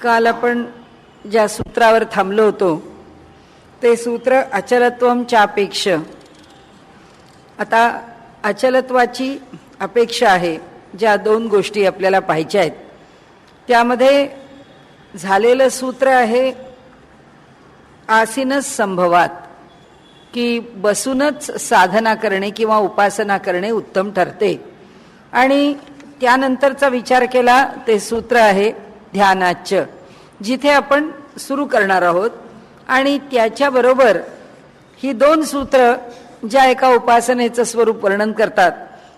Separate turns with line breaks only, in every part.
काल आपण ज्या सूत्रावर थांबलो होतो ते सूत्र अचलत्वम चापेक्ष. आता अचलत्वाची अपेक्षा आहे, ज्या दोन गोष्टी आपल्याला पाहायच्या आहेत. त्यामध्ये झालेलं सूत्र आहे आसीनच संभवात, की बसूनच साधना करणे किंवा उपासना करणे उत्तम ठरते. आणि त्यानंतरचा विचार केला ते सूत्र आहे ध्यानाच्य, जिथे आपण सुरू करणार आहोत. आणि त्याच्याबरोबर ही दोन सूत्र ज्या एका उपासनेचं स्वरूप वर्णन करतात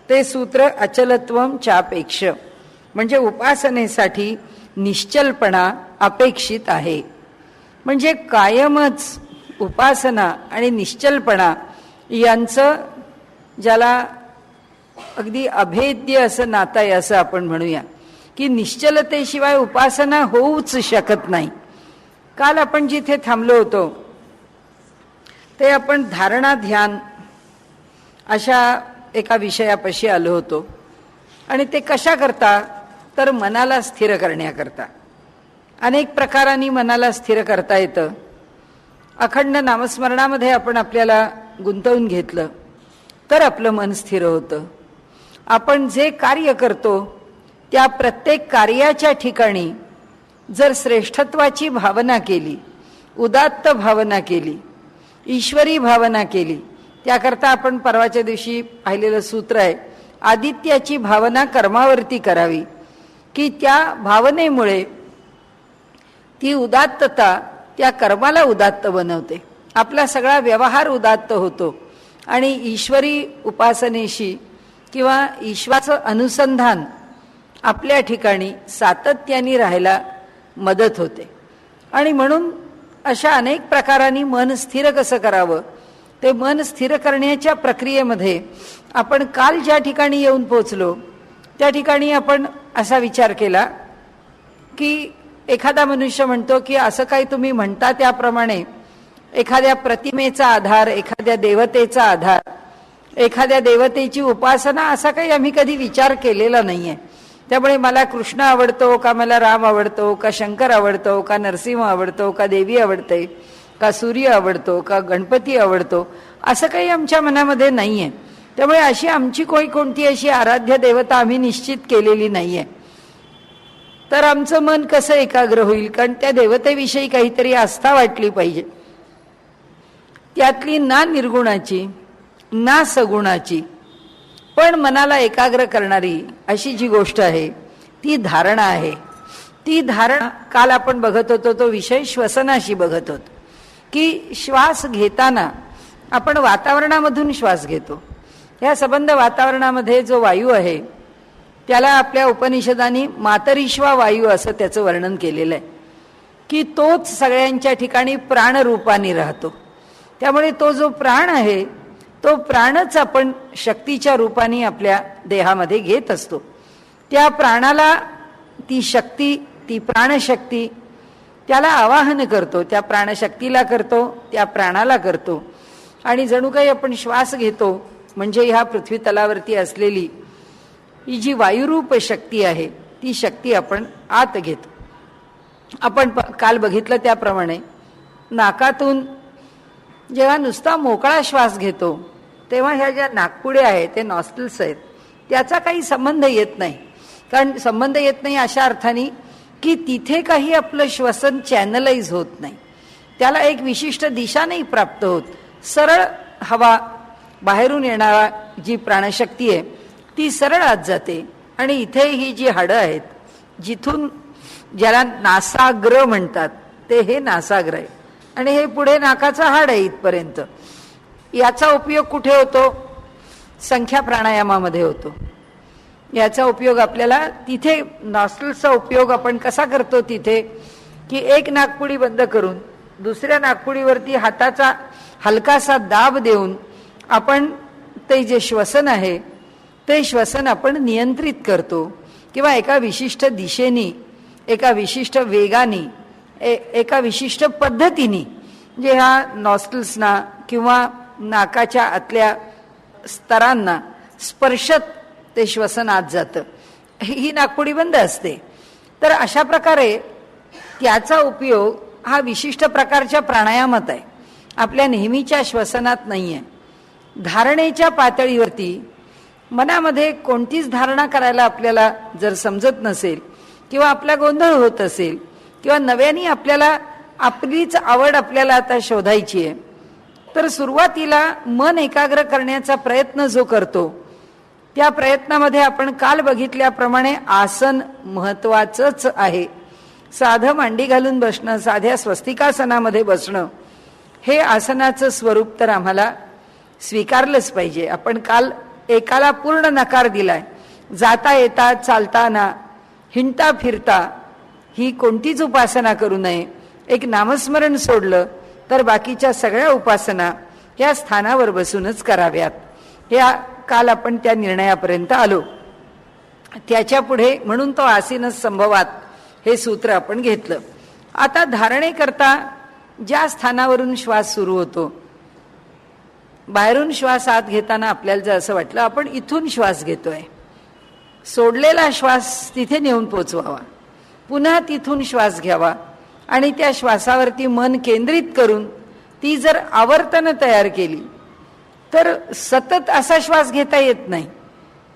ते सूत्र अचलत्वम चापेक्ष, म्हणजे उपासनेसाठी निश्चलपणा अपेक्षित आहे. म्हणजे कायमच उपासना आणि निश्चलपणा यांचं, ज्याला अगदी अभेद्य असं नातं आहे असं आपण म्हणूया, की निश्चलतेशिवाय उपासना होऊच शकत नाही. काल आपण जिथे थांबलो होतो ते आपण धारणा ध्यान अशा एका विषयापाशी आलो होतो. आणि ते कशा करता, तर मनाला स्थिर करण्याकरता. अनेक प्रकारांनी मनाला स्थिर करता येतं. अखंड नामस्मरणामध्ये आपण आपल्याला गुंतवून घेतलं तर आपलं मन स्थिर होतं. आपण जे कार्य करतो त्या प्रत्येक कार्याच्या ठिकाणी जर श्रेष्ठत्वाची भावना केली, उदात्त भावना केली, ईश्वरी भावना केली, त्याकरता आपण परवाच्या दिवशी पाहिलेलं सूत्र आहे आदित्याची भावना कर्मावरती करावी, की त्या भावनेमुळे ती उदात्तता त्या कर्माला उदात्त बनवते. आपला सगळा व्यवहार उदात्त होतो आणि ईश्वरी उपासनेशी किंवा ईश्वराचं अनुसंधान आपल्या ठिकाणी सातत्याने राहायला मदत होते. आणि म्हणून अशा अनेक प्रकारांनी मन स्थिर कसं करावं, ते मन स्थिर करण्याच्या प्रक्रियेमध्ये आपण काल ज्या ठिकाणी येऊन पोचलो त्या ठिकाणी आपण असा विचार केला की एखादा मनुष्य म्हणतो की असं काही तुम्ही म्हणता त्याप्रमाणे एखाद्या प्रतिमेचा आधार, एखाद्या देवतेचा आधार, एखाद्या देवतेची उपासना असा काही आम्ही कधी विचार केलेला नाहीये. त्यामुळे मला कृष्ण आवडतो का, मला राम आवडतो का, शंकर आवडतो का, नरसिंह आवडतो का, देवी आवडते का, सूर्य आवडतो का, गणपती आवडतो, असं काही आमच्या मनामध्ये नाहीये. त्यामुळे अशी आमची कोणती अशी आराध्य देवता आम्ही निश्चित केलेली नाहीये. तर आमचं मन कसं एकाग्र होईल, कारण त्या देवतेविषयी काहीतरी आस्था वाटली पाहिजे. त्यातली ना निर्गुणाची ना सगुणाची पण मनाला एकाग्र करणारी अशी जी गोष्ट आहे ती धारणा आहे. ती धारणा काल आपण बघत होतो, तो विषय श्वसनाशी बघत होतो, की श्वास घेताना आपण वातावरणामधून श्वास घेतो. या संबंध वातावरणामध्ये जो वायू आहे त्याला आपल्या उपनिषदांनी मातरिश्वा वायू असं त्याचं वर्णन केलेलं आहे, की तोच सगळ्यांच्या ठिकाणी प्राणरूपाने राहतो. त्यामुळे तो जो प्राण आहे तो प्राणच आपण शक्तीच्या रूपाने आपल्या देहामध्ये घेत असतो. त्या प्राणाला ती शक्ती, ती प्राणशक्ती त्याला आवाहन करतो, त्या प्राणशक्तीला करतो, त्या प्राणाला करतो. आणि जणू काही आपण श्वास घेतो म्हणजे ह्या पृथ्वी तलावरती असलेली ही जी वायुरूप शक्ती आहे ती शक्ती आपण आत घेतो. आपण काल बघितलं त्याप्रमाणे नाकातून जेव्हा नुसता मोकळा श्वास घेतो तेव्हा ह्या ज्या नाकपुड्या आहेत, ते नॉस्ट्रल्स आहेत, त्याचा काही संबंध येत नाही. कारण संबंध येत नाही अशा अर्थाने की तिथे काही आपलं श्वसन चॅनलाइज होत नाही, त्याला एक विशिष्ट दिशा नाही प्राप्त होत. सरळ हवा बाहेरून येणारा जी प्राणशक्ती आहे ती सरळ आत जाते. आणि इथे ही जी हाडं आहेत जिथून, ज्याला नासाग्र म्हणतात, ते हे नासाग्र आहे आणि हे पुढे नाकाचं हाड आहे इथपर्यंत. याचा उपयोग कुठे होतो? संख्या प्राणायामामध्ये होतो. याचा उपयोग आपल्याला तिथे, नॉस्ट्रल्सचा उपयोग आपण कसा करतो तिथे, की एक नाकपुडी बंद करून दुसऱ्या नाकपुडीवरती हाताचा हलकासा दाब देऊन आपण ते जे श्वसन आहे ते श्वसन आपण नियंत्रित करतो. किंवा एका विशिष्ट दिशेनी, एका विशिष्ट वेगाने, एका विशिष्ट पद्धतीने जे ह्या नॉस्ट्रल्सना किंवा नाकाच्या आतल्या स्तरांना स्पर्शत ते श्वसन आत जातं. ही नाकपुडी बंद असते. तर अशा प्रकारे त्याचा उपयोग हा विशिष्ट प्रकारच्या प्राणायामात आहे, आपल्या नेहमीच्या श्वसनात नाही आहे. धारणेच्या पातळीवरती मनामध्ये कोणतीच धारणा करायला आपल्याला जर समजत नसेल किंवा आपला गोंधळ होत असेल किंवा नव्याने आपल्याला आपलीच आवड आपल्याला आता शोधायची आहे, तर सुरुवातीला मन एकाग्र करण्याचा प्रयत्न जो करतो त्या प्रयत्नामध्ये आपण काल बघितल्याप्रमाणे आसन महत्वाचंच आहे. साधं मांडी घालून बसणं, साध्या स्वस्तिकासनामध्ये बसणं, हे आसनाचं स्वरूप तर आम्हाला स्वीकारलंच पाहिजे. आपण काल एकाला पूर्ण नकार दिलाय. जाता येता, चालताना, हिंडता फिरता ही कोणतीच उपासना करू नये. एक नामस्मरण सोडलं तर बाकीच्या सगळ्या उपासना या स्थानावर बसूनच कराव्यात. या काल आपण त्या निर्णयापर्यंत आलो. त्याच्या पुढे म्हणून तो आसीनच संभवात हे सूत्र आपण घेतलं. आता धारणे करता ज्या स्थानावरून श्वास सुरू होतो, बाहेरून श्वास आत घेताना आपल्याला जर असं वाटलं आपण इथून श्वास घेतोय, सोडलेला श्वास तिथे नेऊन पोचवावा, पुन्हा तिथून श्वास घ्यावा आणि त्या श्वासावरती मन केंद्रित करून ती जर आवर्तन तयार केली तर सतत असा श्वास घेता येत नाही.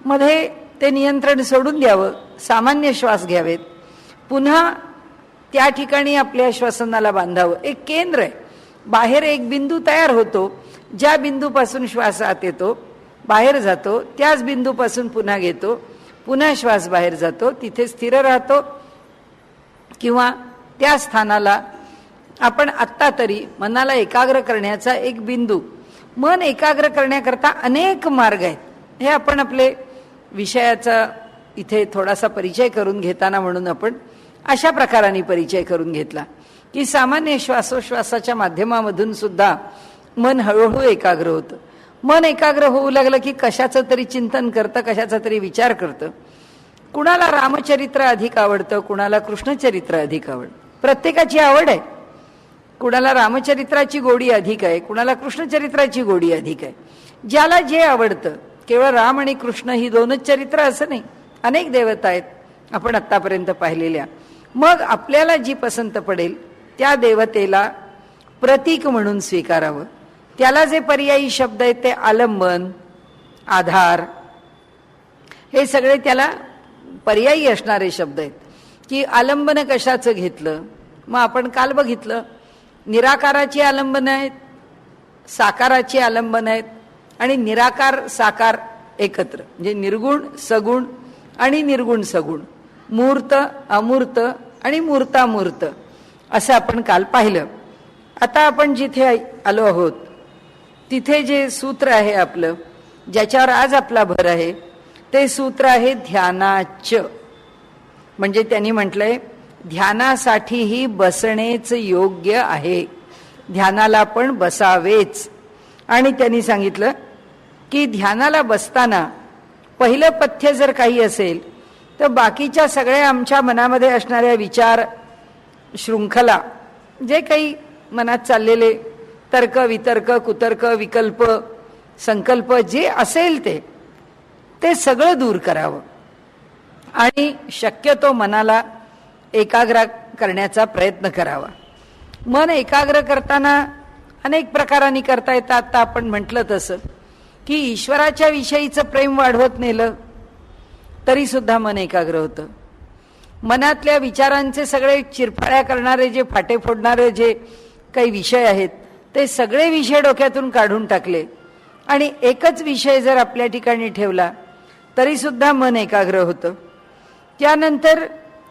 मध्ये ते नियंत्रण सोडून द्यावं, सामान्य श्वास घ्यावेत, पुन्हा त्या ठिकाणी आपल्या श्वसनाला बांधावं. एक केंद्र आहे, बाहेर एक बिंदू तयार होतो, ज्या बिंदूपासून श्वास आत येतो, बाहेर जातो, त्याच बिंदूपासून पुन्हा घेतो, पुन्हा श्वास बाहेर जातो, तिथे स्थिर राहतो किंवा त्या स्थानाला आपण आत्ता तरी मनाला एकाग्र करण्याचा एक बिंदू. मन एकाग्र करण्याकरता अनेक मार्ग आहेत. हे आपण आपले विषयाचा इथे थोडासा परिचय करून घेताना म्हणून आपण अशा प्रकाराने परिचय करून घेतला की सामान्य श्वासोश्वासाच्या माध्यमामधून सुद्धा मन हळूहळू एकाग्र होतं. मन एकाग्र होऊ लागलं की कशाचं तरी चिंतन करतं, कशाचा तरी विचार करतं. कुणाला रामचरित्र अधिक आवडतं, कुणाला कृष्णचरित्र अधिक आवडतं, प्रत्येकाची आवड आहे. कुणाला रामचरित्राची गोडी अधिक आहे, कुणाला कृष्णचरित्राची गोडी अधिक आहे. ज्याला जे आवडतं, केवळ राम आणि कृष्ण ही दोनच चरित्र असं नाही, अनेक देवता आहेत आपण आत्तापर्यंत पाहिलेल्या. मग आपल्याला जी पसंत पडेल त्या देवतेला प्रतीक म्हणून स्वीकारावं. त्याला जे पर्यायी शब्द आहेत ते आलंबन, आधार, हे सगळे त्याला पर्यायी असणारे शब्द आहेत. की आलंबन कशाचं घेतलं, मग आपण काल बघितलं निराकाराची आलंबन आहेत, साकाराची आलंबन आहेत आणि निराकार साकार एकत्र, म्हणजे निर्गुण सगुण आणि निर्गुण सगुण, मूर्त अमूर्त आणि मूर्तामूर्त, असं आपण काल पाहिलं. आता आपण जिथे आलो आहोत तिथे जे सूत्र आहे आपलं, ज्याच्यावर आज आपला भर आहे, ते सूत्र आहे ध्यानाच. म्हणजे त्यांनी म्हटलंय ध्यानासाठीही बसणेच योग्य आहे, ध्यानाला पण बसावेच. आणि त्यांनी सांगितलं की ध्यानाला बसताना पहिलं पथ्य जर काही असेल तर बाकीच्या सगळ्या आमच्या मनामध्ये असणाऱ्या विचार शृंखला, जे काही मनात चाललेले तर्क वितर्क कुतर्क विकल्प संकल्प जे असेल ते सगळं दूर करावं आणि शक्यतो मनाला एकाग्र करण्याचा प्रयत्न करावा. मन एकाग्र करताना अनेक प्रकारांनी करता येतं. आता आपण म्हटलं तसं की ईश्वराच्या विषयीचं प्रेम वाढवत नेलं तरी सुद्धा मन एकाग्र होतं. मनातल्या विचारांचे सगळे चिरफाड्या करणारे, जे फाटे फोडणारे जे काही विषय आहेत ते सगळे विषय डोक्यातून काढून टाकले आणि एकच विषय जर आपल्या ठिकाणी ठेवला तरी सुद्धा मन एकाग्र होतं. त्यानंतर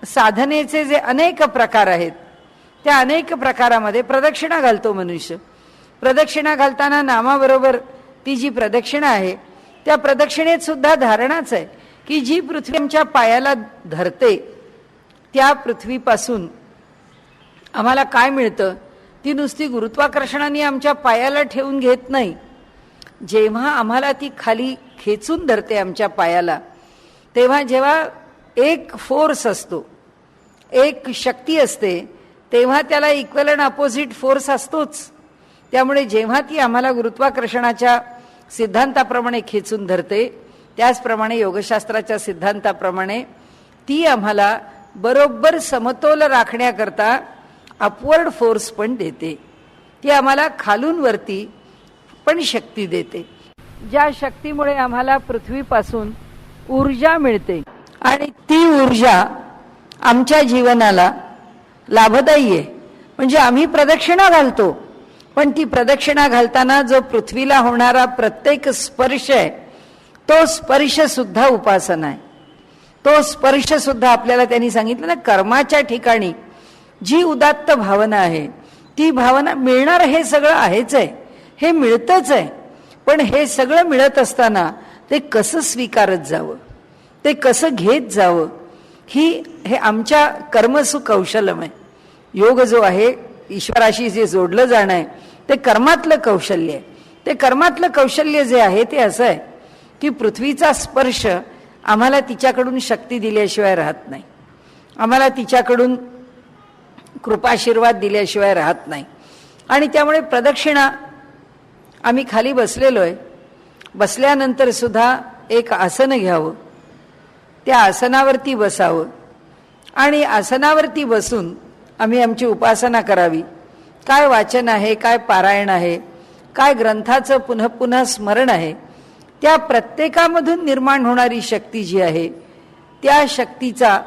साधनेचे जे अनेक प्रकार आहेत त्या अनेक प्रकारामध्ये प्रदक्षिणा घालतो मनुष्य. प्रदक्षिणा घालताना नामाबरोबर ती जी प्रदक्षिणा आहे त्या प्रदक्षिणेत सुद्धा धारणाच आहे की जी पृथ्वी आमच्या पायाला धरते त्या पृथ्वीपासून आम्हाला काय मिळतं, ती नुसती गुरुत्वाकर्षणाने आमच्या पायाला ठेवून घेत नाही. जेव्हा आम्हाला ती खाली खेचून धरते आमच्या पायाला, तेव्हा जेव्हा एक फोर्स असतो, एक शक्ती असते, तेव्हा त्याला इक्वलंट अपोजिट फोर्स असतोच. त्यामुळे जेव्हा ती आम्हाला गुरुत्वाकर्षणाच्या सिद्धांताप्रमाणे खेचून धरते, त्याचप्रमाणे योगशास्त्राच्या सिद्धांताप्रमाणे ती आम्हाला बरोबर समतोल राखण्याकरता अपवर्ड फोर्स पण देते. ती आम्हाला खालून वरती पण शक्ती देते, ज्या शक्तीमुळे आम्हाला पृथ्वीपासून ऊर्जा मिळते आणि ती ऊर्जा आमच्या जीवनाला लाभदायी आहे. म्हणजे आम्ही प्रदक्षिणा घालतो, पण ती प्रदक्षिणा घालताना जो पृथ्वीला होणारा प्रत्येक स्पर्श आहे, तो स्पर्श सुद्धा उपासना आहे. तो स्पर्श सुद्धा आपल्याला त्यांनी सांगितलं ना, कर्माच्या ठिकाणी जी उदात्त भावना आहे ती भावना मिळणार, हे सगळं आहेच आहे, हे मिळतच आहे. पण हे सगळं मिळत असताना ते कसं स्वीकारत जावं, ते कसं घेत जावं, हे आमच्या कर्मसु कौशल्यम आहे. योग जो आहे, ईश्वराशी जे जोडलं जाणं आहे, ते कर्मातलं कौशल्य आहे. ते कर्मातलं कौशल्य जे आहे ते असं आहे की पृथ्वीचा स्पर्श आम्हाला तिच्याकडून शक्ती दिल्याशिवाय राहत नाही, आम्हाला तिच्याकडून कृपाशीर्वाद दिल्याशिवाय राहत नाही. आणि त्यामुळे प्रदक्षिणा आम्ही खाली बसलेलो आहे, बसल्यानंतर सुद्धा एक आसन घ्यावं, त्या आसनावरती बसावं आणि आसनावरती बसून आम्ही आमची उपासना करावी. काय वाचन आहे, काय पारायण आहे, काय ग्रंथाचं पुन्हा पुन्हा स्मरण आहे, त्या प्रत्येकामधून निर्माण होणारी शक्ती जी आहे त्या शक्तीचा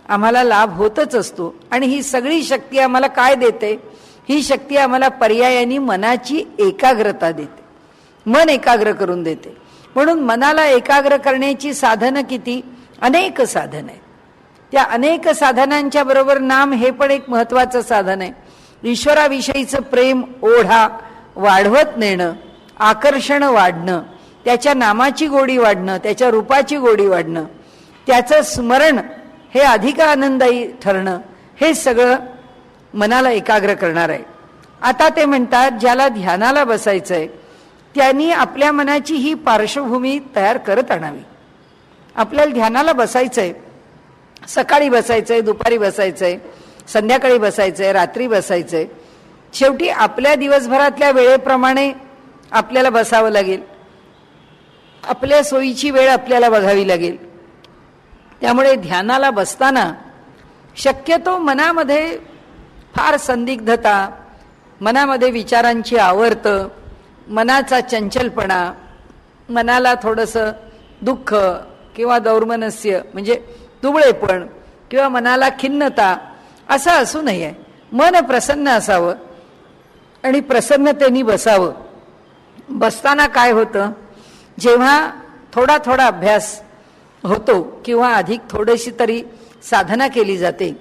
आम्हाला लाभ होतच असतो. आणि ही सगळी शक्ती आम्हाला काय देते? ही शक्ती आम्हाला पर्यायाने मनाची एकाग्रता देते, मन एकाग्र करून देते. म्हणून मनाला एकाग्र करण्याची साधनं किती? अनेक साधन आहेत. त्या अनेक साधनांच्या बरोबर नाम हे पण एक महत्वाचं साधन आहे. ईश्वराविषयीचं प्रेम, ओढा वाढवत नेणं, आकर्षण वाढणं, त्याच्या नामाची गोडी वाढणं, त्याच्या रूपाची गोडी वाढणं, त्याचं स्मरण हे अधिक आनंददायी ठरणं, हे सगळं मनाला एकाग्र करणार आहे. आता ते म्हणतात, ज्याला ध्यानाला बसायचंय त्यांनी आपल्या मनाची ही पार्श्वभूमी तयार करत आणावी. आपल्याला ध्यानाला बसायचंय, सकाळी बसायचंय, दुपारी बसायचंय, संध्याकाळी बसायचंय, रात्री बसायचंय. शेवटी आपल्या दिवसभरातल्या वेळेप्रमाणे आपल्याला बसावं लागेल, आपल्या सोयीची वेळ आपल्याला बघावी लागेल. त्यामुळे ध्यानाला बसताना शक्यतो मनामध्ये फार संदिग्धता, मनामध्ये विचारांची आवर्त, मनाचा चंचलपणा, मनाला थोडंसं दुःख किंवा दौर्मनस्य म्हणजे दुबळेपण किंवा मनाला खिन्नता असं असू नये. मन प्रसन्न असावं आणि प्रसन्नतेने बसावं. बसताना काय होतं, जेव्हा थोडा थोडा अभ्यास होतो किंवा अधिक थोडीशी तरी साधना केली जाते,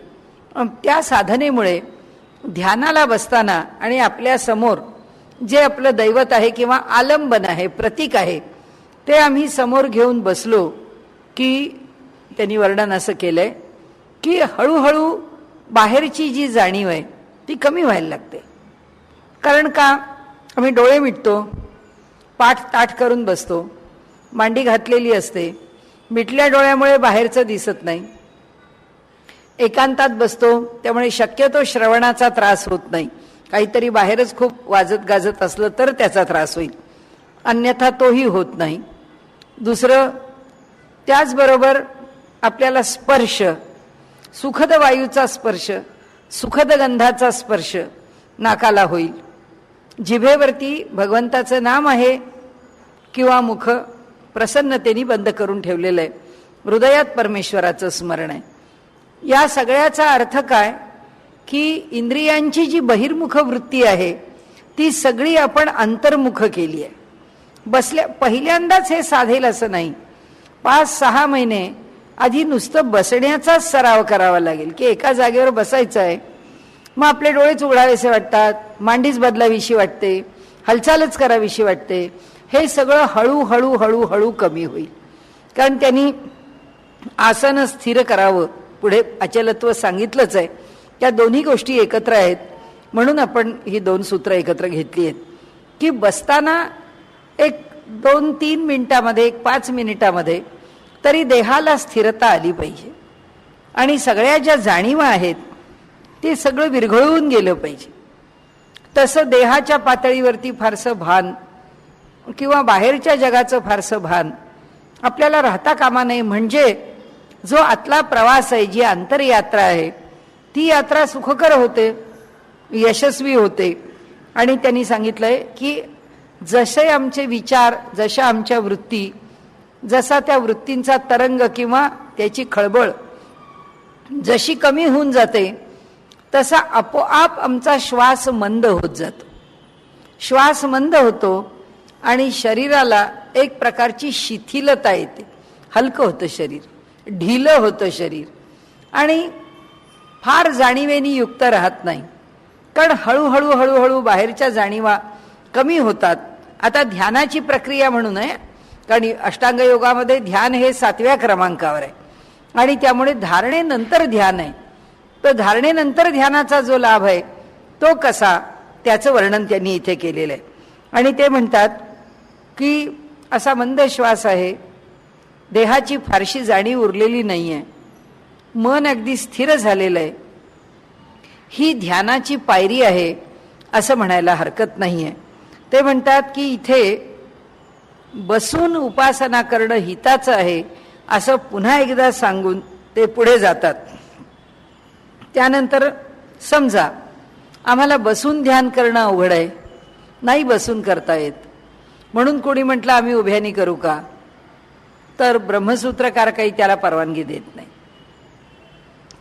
त्या साधनेमुळे ध्यानाला बसताना आणि आपल्या समोर जे आपलं दैवत आहे किंवा आलंबन आहे, प्रतीक आहे, ते आम्ही समोर घेऊन बसलो की त्यांनी वर्णन असं केलंय की हळूहळू बाहेरची जी जाणीव आहे ती कमी व्हायला लागते. कारण का, आम्ही डोळे मिटतो, पाठ ताठ करून बसतो, मांडी घातलेली असते, मिटल्या डोळ्यामुळे बाहेरचं दिसत नाही, एकांतात बसतो, त्यामुळे शक्यतो श्रवणाचा त्रास होत नाही. काहीतरी बाहेरच खूप वाजत गाजत असलं तर त्याचा त्रास होईल, अन्यथा तोही होत नाही. दुसरं, त्याचबरोबर आपल्याला स्पर्श, सुखद वायूचा स्पर्श, सुखद गंधाचा स्पर्श नाकाला होईल. जिभेवरती भगवंताचं नाम आहे किंवा मुख प्रसन्नतेने बंद करून ठेवलेलं आहे, हृदयात परमेश्वराचं स्मरण आहे. या सगळ्याचा अर्थ काय की इंद्रियांची जी बहिर्मुख वृत्ती आहे ती सगळी आपण अंतर्मुख केली आहे. पहिल्यांदाच हे साधेल असं नाही, 5-6 महिने आधी नुसतं बसण्याचाच सराव करावा लागेल की एका जागेवर बसायचं आहे, मग आपले डोळेच उघडावेसे वाटतात, मांडीच बदलावीशी वाटते, हालचालच करावीशी वाटते. हे सगळं हळूहळू हळूहळू कमी होईल. कारण त्यांनी आसन स्थिर करावं, पुढे अचलत्व सांगितलंच आहे. त्या दोन्ही गोष्टी एकत्र आहेत, म्हणून आपण ही 2 सूत्र एकत्र घेतली आहेत की बसताना एक 2-3 मिनिटामध्ये, 5 मिनिटामध्ये तरी देहाला स्थिरता आली पाहिजे आणि सगळ्या ज्या जाणीवा आहेत ते सगळं विरघळून गेलं पाहिजे. तसं देहाच्या पातळीवरती फारसं भान किंवा बाहेरच्या जगाचं फारसं भान आपल्याला राहता कामा नये. म्हणजे जो आतला प्रवास आहे, जी आंतरयात्रा आहे, ती यात्रा सुखकर होते, यशस्वी होते. आणि त्यांनी सांगितलंय की जसे आमचे विचार, जशा आमच्या वृत्ती, जसा त्या वृत्तींचा तरंग किंवा त्याची खळबळ जशी कमी होऊन जाते, तसा आपोआप आमचा श्वास मंद होत जातो. श्वास मंद होतो आणि शरीराला एक प्रकारची शिथिलता येते, हलकं होतं शरीर, ढिलं होतं शरीर आणि फार जाणीवेनी युक्त राहत नाही. कारण हळूहळू हळूहळू बाहेरच्या जाणीवा कमी होतात. आता ध्यानाची प्रक्रिया म्हणून आहे, कारण अष्टांग योगामध्ये ध्यान हे 7व्या क्रमांकावर आहे आणि त्यामुळे धारणेनंतर ध्यान आहे. तर धारणेनंतर ध्यानाचा जो लाभ आहे तो कसा, त्याचं वर्णन त्यांनी इथे केलेलं आहे. आणि ते म्हणतात की असा मंद श्वास आहे, देहाची फारशी जाणीव उरलेली नाही आहे, मन अगदी स्थिर झालेलं आहे, ही ध्यानाची पायरी आहे असं म्हणायला हरकत नाही आहे. ते म्हणतात की इथे बसून उपासना करणं हिताचं आहे असं पुन्हा एकदा सांगून ते पुढे जातात. त्यानंतर समजा आम्हाला बसून ध्यान करणं अवघड आहे, नाही बसून करता येत, म्हणून कोणी म्हटलं आम्ही उभ्यानी करू का, तर ब्रह्मसूत्रकार काही त्याला परवानगी देत नाही.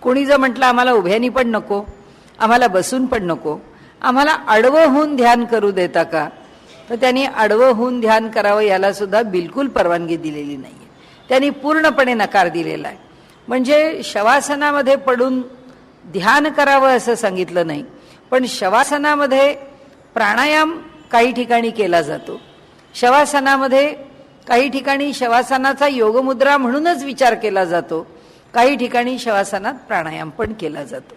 कोणी जर म्हटलं आम्हाला उभ्यानी पण नको, आम्हाला बसून पण नको, आम्हाला आडवं होऊन ध्यान करू देता का, तर त्यांनी आडवं होऊन ध्यान करावं याला सुद्धा बिलकुल परवानगी दिलेली नाही आहे. त्यांनी पूर्णपणे नकार दिलेला आहे. म्हणजे शवासनामध्ये पडून ध्यान करावं असं सांगितलं नाही, पण शवासनामध्ये प्राणायाम काही ठिकाणी केला जातो. शवासनामध्ये काही ठिकाणी शवासनाचा योगमुद्रा म्हणूनच विचार केला जातो, काही ठिकाणी शवासनात प्राणायाम पण केला जातो.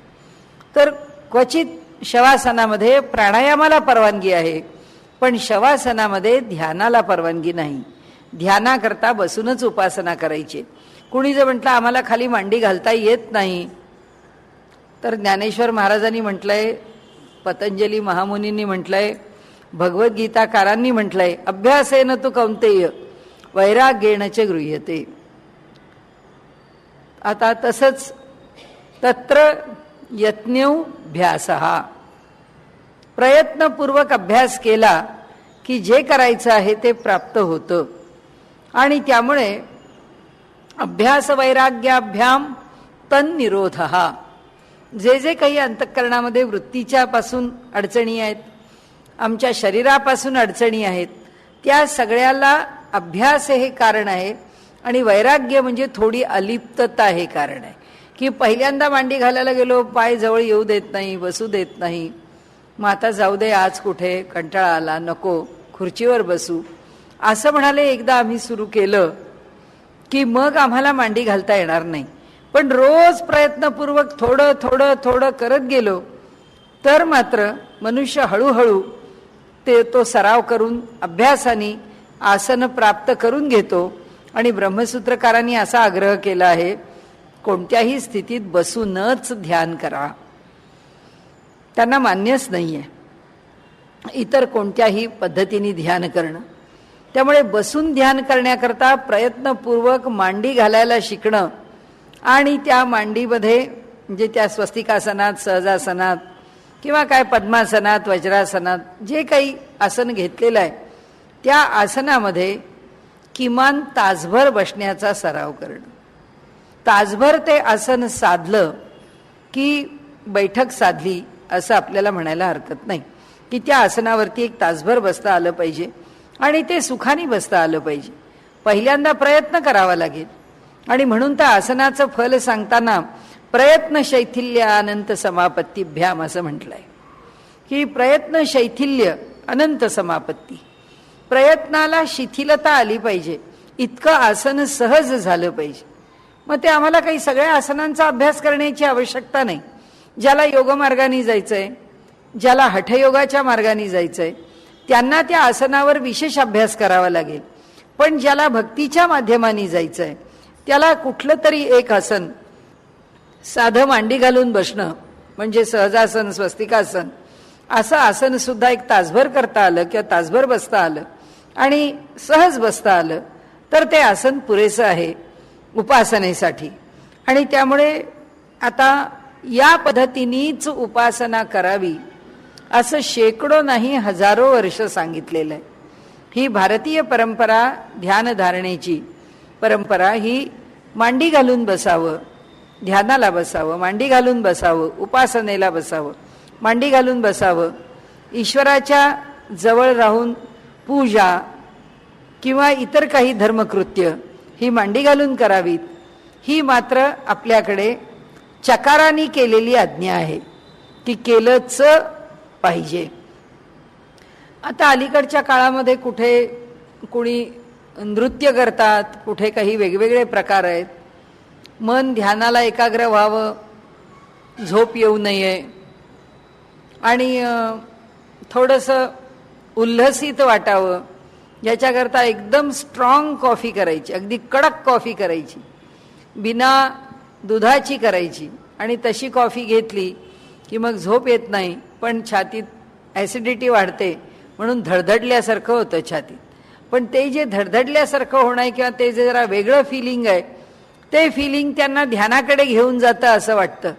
तर क्वचित शवासनामध्ये प्राणायामाला परवानगी आहे, पण शवासनामध्ये ध्यानाला परवानगी नाही. ध्यानाकरता बसूनच उपासना करायची. कुणी जर म्हटलं आम्हाला खाली मांडी घालता येत नाही, तर ज्ञानेश्वर महाराजांनी म्हटलंय, पतंजली महामुनींनी म्हटलंय, भगवद्गीताकारांनी म्हटलंय, अभ्यासेन तु कौंतेय वैराग्येणच गृह्यते. आता तसंच तत्र यत्न्योऽभ्यासः, प्रयत्नपूर्वक अभ्यास केला की जे करायचं आहे ते प्राप्त होतं. आणि त्यामुळे अभ्यास वैराग्याभ्याम तन्निरोधः, जे जे काही अंतःकरणामध्ये वृत्तीच्या पासून अडचणी आहेत, आमच्या शरीरापासून अडचणी आहेत, त्या सगळ्याला अभ्यास हे कारण आहे. आणि वैराग्य म्हणजे थोडी अलिप्तता हे कारण आहे. की पहिल्यांदा मांडी घालायला गेलो, पाय जवळ येऊ देत नाही, बसू देत नाही, मग आता जाऊ दे, आज कुठे कंटाळा आला, नको खुर्चीवर बसू असं म्हणाले. एकदा आम्ही सुरू केलं की मग आम्हाला मांडी घालता येणार नाही. पण रोज प्रयत्नपूर्वक थोडं थोडं थोडं करत गेलो तर मात्र मनुष्य हळूहळू तो सराव करून अभ्यासाने आसन प्राप्त करून घेतो. आणि ब्रह्मसूत्रकारांनी असा आग्रह केला आहे, कोणत्याही स्थितीत बसूनच ध्यान करा. त्यांना मान्यच नाहीये इतर कोणत्याही पद्धतीने ध्यान करणं. त्यामुळे बसून ध्यान करण्याकरता प्रयत्नपूर्वक मांडी घालायला शिकणं आणि त्या मांडीमध्ये म्हणजे त्या स्वस्तिकासनात, सहजासनात किंवा काय पद्मासनात, वज्रासनात जे काही आसन घेतलेलं आहे त्या आसनामध्ये किमान तासभर बसण्याचा सराव करणं. तासभर ते आसन साधलं की बैठक साधली असं आपल्याला म्हणायला हरकत नाही. की त्या आसनावरती एक तासभर बसता आलं पाहिजे आणि ते सुखाने बसता आलं पाहिजे. पहिल्यांदा प्रयत्न करावा लागेल. आणि म्हणून त्या आसनाचं फल सांगताना प्रयत्न शैथिल्य अनंत समापत्तीभ्याम असं म्हटलंय. की प्रयत्न शैथिल्य अनंत समापत्ती, प्रयत्नाला शिथिलता आली पाहिजे, इतकं आसन सहज झालं पाहिजे. मग ते आम्हाला काही सगळ्या आसनांचा अभ्यास करण्याची आवश्यकता नाही. ज्याला योगमार्गाने जायचंय, ज्याला हठयोगाच्या मार्गाने जायचंय, त्यांना त्या आसनावर विशेष अभ्यास करावा लागेल. पण ज्याला भक्तीच्या माध्यमाने जायचंय त्याला कुठलं तरी एक आसन, साधं मांडी घालून बसणं म्हणजे सहजासन, स्वस्तिकासन, असं आसन सुद्धा एक तासभर करता आलं किंवा तासभर बसता आलं आणि सहज बसता आलं तर ते आसन पुरेसं आहे उपासनेसाठी. आणि त्यामुळे आता या पद्धतीनेच उपासना करावी असं शेकडो नाही हजारो वर्ष सांगितलेलं आहे. ही भारतीय परंपरा, ध्यानधारणेची परंपरा, ही मांडी घालून बसावं, ध्यानाला बसावं, मांडी घालून बसावं, उपासनेला बसावं, मांडी घालून बसावं, ईश्वराच्या जवळ राहून पूजा किंवा इतर काही धर्मकृत्य ही मांडी घालून करावीत, ही मात्र आपल्याकडे चकाराने केलेली आज्ञा आहे, ती केलंच पाहिजे. आता अलीकडच्या काळामध्ये कुठे कुणी नृत्य करतात, कुठे काही वेगवेगळे प्रकार आहेत. मन ध्यानाला एकाग्र व्हावं, झोप येऊ नये आणि थोडंसं उल्हसित वाटावं, याच्याकरता एकदम स्ट्रॉंग कॉफी करायची, अगदी कडक कॉफी करायची, बिना दुधाची करायची, आणि तशी कॉफी घेतली की मग झोप येत नाही, पण छातीत ॲसिडिटी वाढते म्हणून धडधडल्यासारखं होतं छातीत. पण ते जे धडधडल्यासारखं होणं आहे किंवा ते जे जरा वेगळं फिलिंग आहे, ते फिलिंग त्यांना ध्यानाकडे घेऊन जातं असं वाटतं.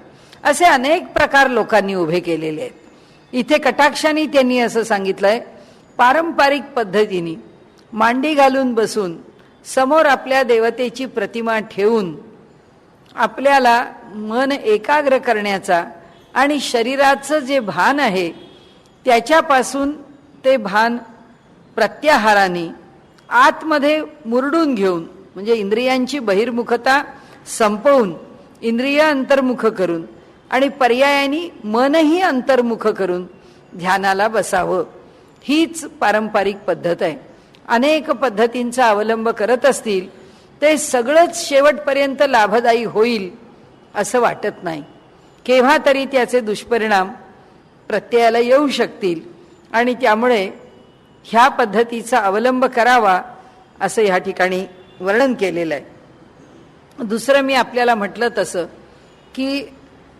असे अनेक प्रकार लोकांनी उभे केलेले आहेत. इथे कटाक्षाने त्यांनी असं सांगितलंय, पारंपरिक पद्धतीने मांडी घालून बसून समोर आपल्या देवतेची प्रतिमा ठेवून आपल्याला मन एकाग्र करण्याचा आणि शरीराचं जे भान आहे त्याच्यापासून ते भान प्रत्याहाराने आतमध्ये मुरडून घेऊन, म्हणजे इंद्रियांची बहिर्मुखता संपवून इंद्रिय अंतर्मुख करून आणि पर्यायाने मनही अंतर्मुख करून ध्यानाला बसावं. हीच पारंपरिक पद्धत आहे. अनेक पद्धतींचा अवलंब करत असतील ते सगळंच शेवटपर्यंत लाभदायी होईल असं वाटत नाही. केव्हा तरी त्याचे दुष्परिणाम प्रत्ययाला येऊ शकतील आणि त्यामुळे ह्या पद्धतीचा अवलंब करावा असं ह्या ठिकाणी वर्णन केलेलं आहे. दुसरं मी आपल्याला म्हटलं तसं की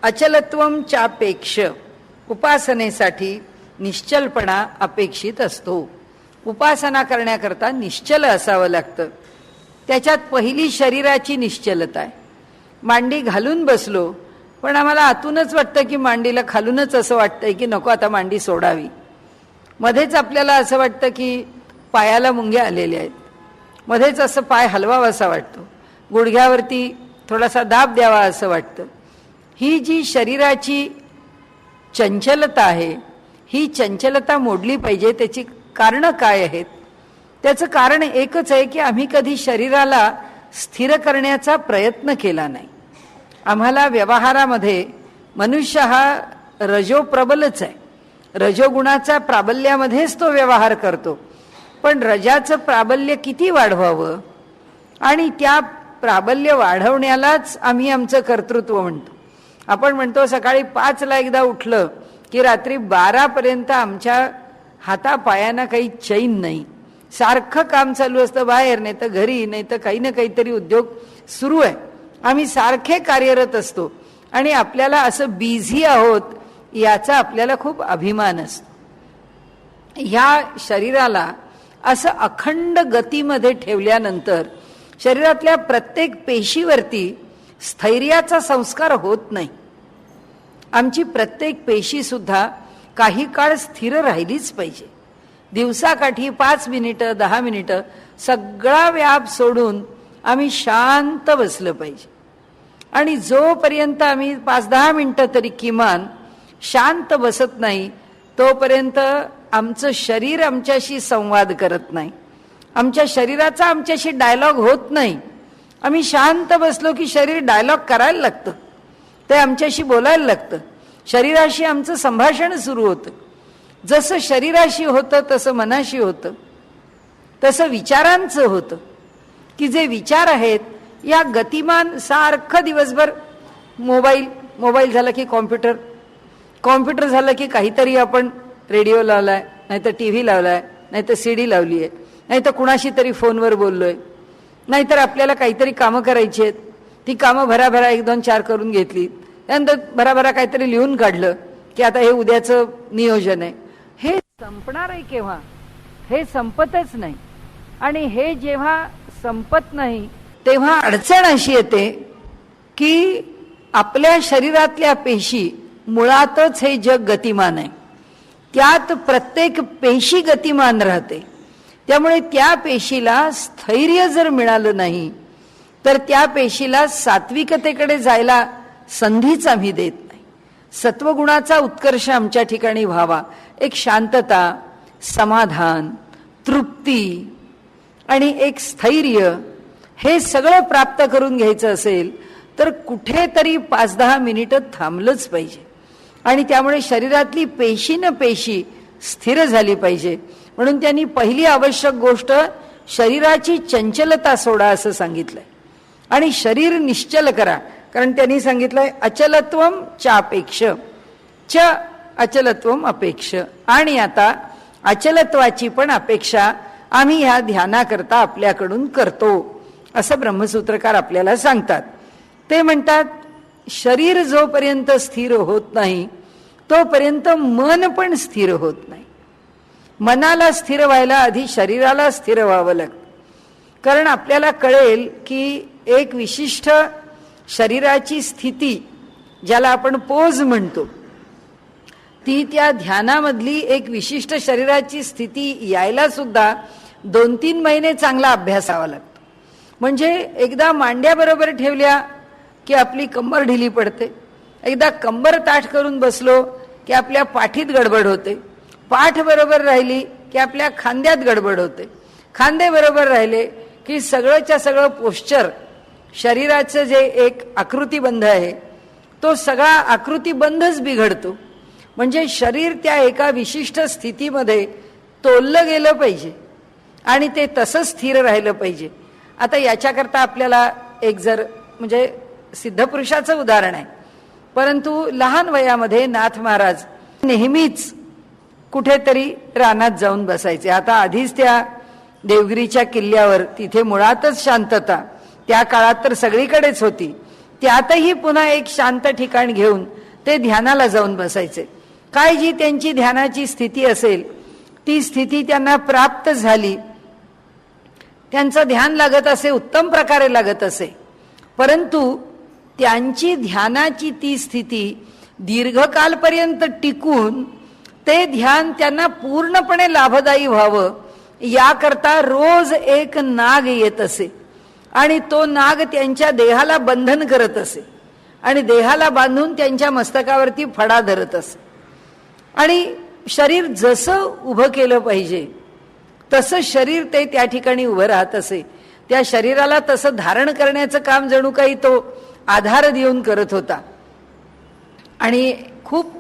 अचलत्वम चापेक्ष, उपासनेसाठी निश्चलपणा अपेक्षित असतो. उपासना करण्याकरता निश्चल असावं लागतं. त्याच्यात पहिली शरीराची निश्चलता आहे. मांडी घालून बसलो पण आम्हाला आतूनच वाटतं की मांडीला खालूनच असं वाटतंय की नको आता मांडी सोडावी. मध्येच आपल्याला असं वाटतं की पायाला मुंग्या आलेल्या आहेत, मध्येच असं पाय हलवावा असा वाटतो, गुडघ्यावरती थोडासा दाब द्यावा असं वाटतं. ही जी शरीराची चंचलता आहे, ही चंचलता मोडली पाहिजे. त्याची कारणं काय आहेत? त्याचं कारण एकच आहे की आम्ही कधी शरीराला स्थिर करण्याचा प्रयत्न केला नाही. आम्हाला व्यवहारामध्ये मनुष्य हा रजोप्रबलच आहे. रजोगुणाचा प्राबल्यामध्येच तो व्यवहार करतो. पण रजाचं प्राबल्य किती वाढवावं आणि त्या प्राबल्य वाढवण्यालाच आम्ही आमचं कर्तृत्व म्हणतो. आपण म्हणतो सकाळी 5ला एकदा उठलं की रात्री 12पर्यंत आमच्या हातापायांना काही चैन नाही. सारखं काम चालू असतं बाहेर, नाही तर घरी, नाही तर काही ना काहीतरी उद्योग सुरू आहे. आम्ही सारखे कार्यरत असतो आणि आपल्याला असं बिझी आहोत याचा आपल्याला खूप अभिमान असतो. ह्या शरीराला असं अखंड गतीमध्ये ठेवल्यानंतर शरीरातल्या प्रत्येक पेशीवरती स्थैर्याचा संस्कार होत नाही. आमची प्रत्येक पेशी सुद्धा काही काळ स्थिर राहिलीच पाहिजे. दिवसाकाठी 5 मिनिटं 10 मिनिटं सगळा व्याप सोडून आम्ही शांत बसलं पाहिजे. आणि जोपर्यंत आम्ही 5-10 मिनिटं तरी किमान शांत बसत नाही तोपर्यंत आमचं शरीर आमच्याशी संवाद करत नाही. आमच्या शरीराचा आमच्याशी डायलॉग होत नाही. आम्ही शांत बसलो की शरीर डायलॉग करायला लागतं, ते आमच्याशी बोलायला लागतं. शरीराशी आमचं संभाषण सुरू होतं. जसं शरीराशी होतं तसं मनाशी होतं, तसं विचारांचं होतं की जे विचार आहेत या गतिमान सारखं दिवसभर मोबाईल झाला की कॉम्प्युटर झालं की काहीतरी आपण रेडिओ लावलाय, नाहीतर TV लावलाय, नाहीतर CD लावली आहे, नाहीतर कुणाशी तरी फोनवर बोललोय, नाहीतर आपल्याला काहीतरी कामं करायची आहेत, ती कामं भराभरा 1-2-4 करून घेतली, त्यानंतर भराभरा काहीतरी लिहून काढलं की आता हे उद्याचं नियोजन आहे. हे संपणार आहे केव्हा? हे संपतच नाही. आणि हे जेव्हा संपत नाही तेव्हा अडचण अशी येते की आपल्या शरीरातल्या पेशी, मुळातच हे जग गतिमान आहे, त्यात प्रत्येक पेशी गतिमान राहते. त्यामुळे त्या पेशीला स्थैर्य जर मिळालं नाही तर त्या पेशीला सात्विकतेकडे जायला संधीच आम्ही देत नाही. सत्वगुणाचा उत्कर्ष आमच्या ठिकाणी व्हावा, एक शांतता, समाधान, तृप्ती आणि एक स्थैर्य, हे सगळं प्राप्त करून घ्यायचं असेल तर कुठेतरी 5-10 मिनिटं थांबलंच पाहिजे. आणि त्यामुळे शरीरातली पेशी न पेशी स्थिर झाली पाहिजे. म्हणून त्यांनी पहिली आवश्यक गोष्ट शरीराची चंचलता सोडा असं सांगितलंय आणि शरीर निश्चल करा. कारण त्यांनी सांगितलंय अचलत्वम चापेक्ष च अचलत्वम अपेक्ष. आणि आता अचलत्वाची पण अपेक्षा आम्ही ह्या ध्यानाकरता आपल्याकडून करतो असं ब्रह्मसूत्रकार आपल्याला सांगतात. ते म्हणतात शरीर जोपर्यंत स्थिर होत नाही तोपर्यंत मन पण स्थिर होत नाही. मनाला स्थिर व्हायला आधी शरीराला स्थिर व्हावं लागतं. कारण आपल्याला कळेल की एक विशिष्ट शरीराची स्थिती, ज्याला आपण पोज म्हणतो, ती त्या ध्यानामधली एक विशिष्ट शरीराची स्थिती यायला सुद्धा 2-3 महिने चांगला अभ्यासावा लागतो. म्हणजे एकदा मांड्या बरोबर ठेवल्या की आपली कंबर ढिली पडते, एकदा कंबर ताठ करून बसलो की आपल्या पाठीत गडबड होते, पाठ बरोबर राहिली की आपल्या खांद्यात गडबड होते, खांदे बरोबर राहिले की सगळंच्या सगळं पोश्चर, शरीराचं जे एक आकृतिबंध आहे तो सगळा आकृतिबंधच बिघडतो. म्हणजे शरीर त्या एका विशिष्ट स्थितीमध्ये तोललं गेलं पाहिजे आणि ते तसंच स्थिर राहिलं पाहिजे. आता याच्याकरता आपल्याला एक जर म्हणजे सिद्धपुरुषाचं उदाहरण आहे, परंतु लहान वयामध्ये नाथ महाराज नेहमीच कुठेतरी रानात जाऊन बसायचे. आता आधीच त्या देवगिरीच्या किल्ल्यावर तिथे मुळातच शांतता त्या काळात तर सगळीकडेच होती, त्यातही पुन्हा एक शांत ठिकाण घेऊन ते ध्यानाला जाऊन बसायचे. काय जी त्यांची ध्यानाची स्थिती असेल ती स्थिती त्यांना प्राप्त झाली, त्यांचं ध्यान लागत असे, उत्तम प्रकारे लागत असे, परंतु त्यांची ध्यानाची ती स्थिती दीर्घकालपर्यंत टिकून ते ध्यान त्यांना पूर्णपणे लाभदायी व्हावं याकरता रोज एक नाग येत असे आणि तो नाग त्यांच्या देहाला बंधन करत असे आणि देहाला बांधून त्यांच्या मस्तकावरती फडा धरत असे. आणि शरीर जसं उभं केलं पाहिजे तसं शरीर ते त्या ठिकाणी उभं राहत असे. त्या शरीराला तसं धारण करण्याचं काम जणू काही तो आधार देऊन करत होता आणि खूप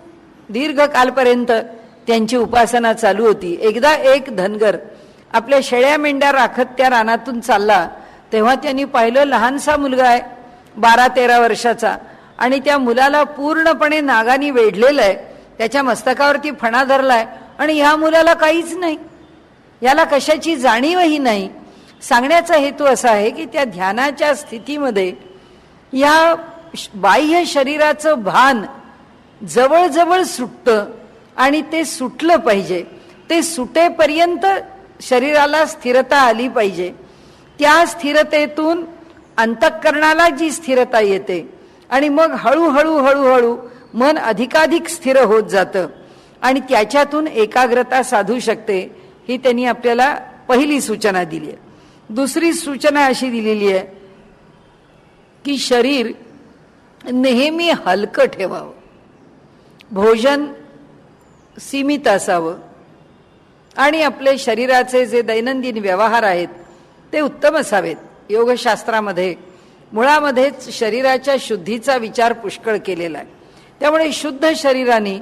दीर्घ कालपर्यंत त्यांची उपासना चालू होती. एकदा एक धनगर आपल्या शेळ्या मेंढ्या राखत त्या रानातून चालला, तेव्हा त्यांनी पाहिलं लहानसा मुलगा आहे 12-13 वर्षाचा आणि त्या मुलाला पूर्णपणे नागाने वेढलेलं आहे, त्याच्या मस्तकावरती फणा धरलाय आणि ह्या मुलाला काहीच नाही, याला कशाची जाणीवही नाही. सांगण्याचा हेतू असा आहे की त्या ध्यानाच्या स्थितीमध्ये या बाह्य शरीराचं भान जवळजवळ सुटतं आणि ते सुटलं पाहिजे. ते सुटेपर्यंत शरीराला स्थिरता आली पाहिजे. त्या स्थिरतेतून अंतःकरणाला जी स्थिरता येते आणि मग हळूहळू हळूहळू मन अधिकाधिक स्थिर होत जातं आणि त्याच्यातून एकाग्रता साधू शकते. ही त्यांनी आपल्याला पहिली सूचना दिली आहे. दुसरी सूचना अशी दिलेली आहे की शरीर नेहमी हलकं ठेवावं, भोजन सीमित असावं आणि आपले शरीराचे जे दैनंदिन व्यवहार आहेत ते उत्तम असावेत. योगशास्त्रामध्ये मुळामध्येच शरीराच्या शुद्धीचा विचार पुष्कळ केलेला आहे. त्यामुळे शुद्ध शरीराने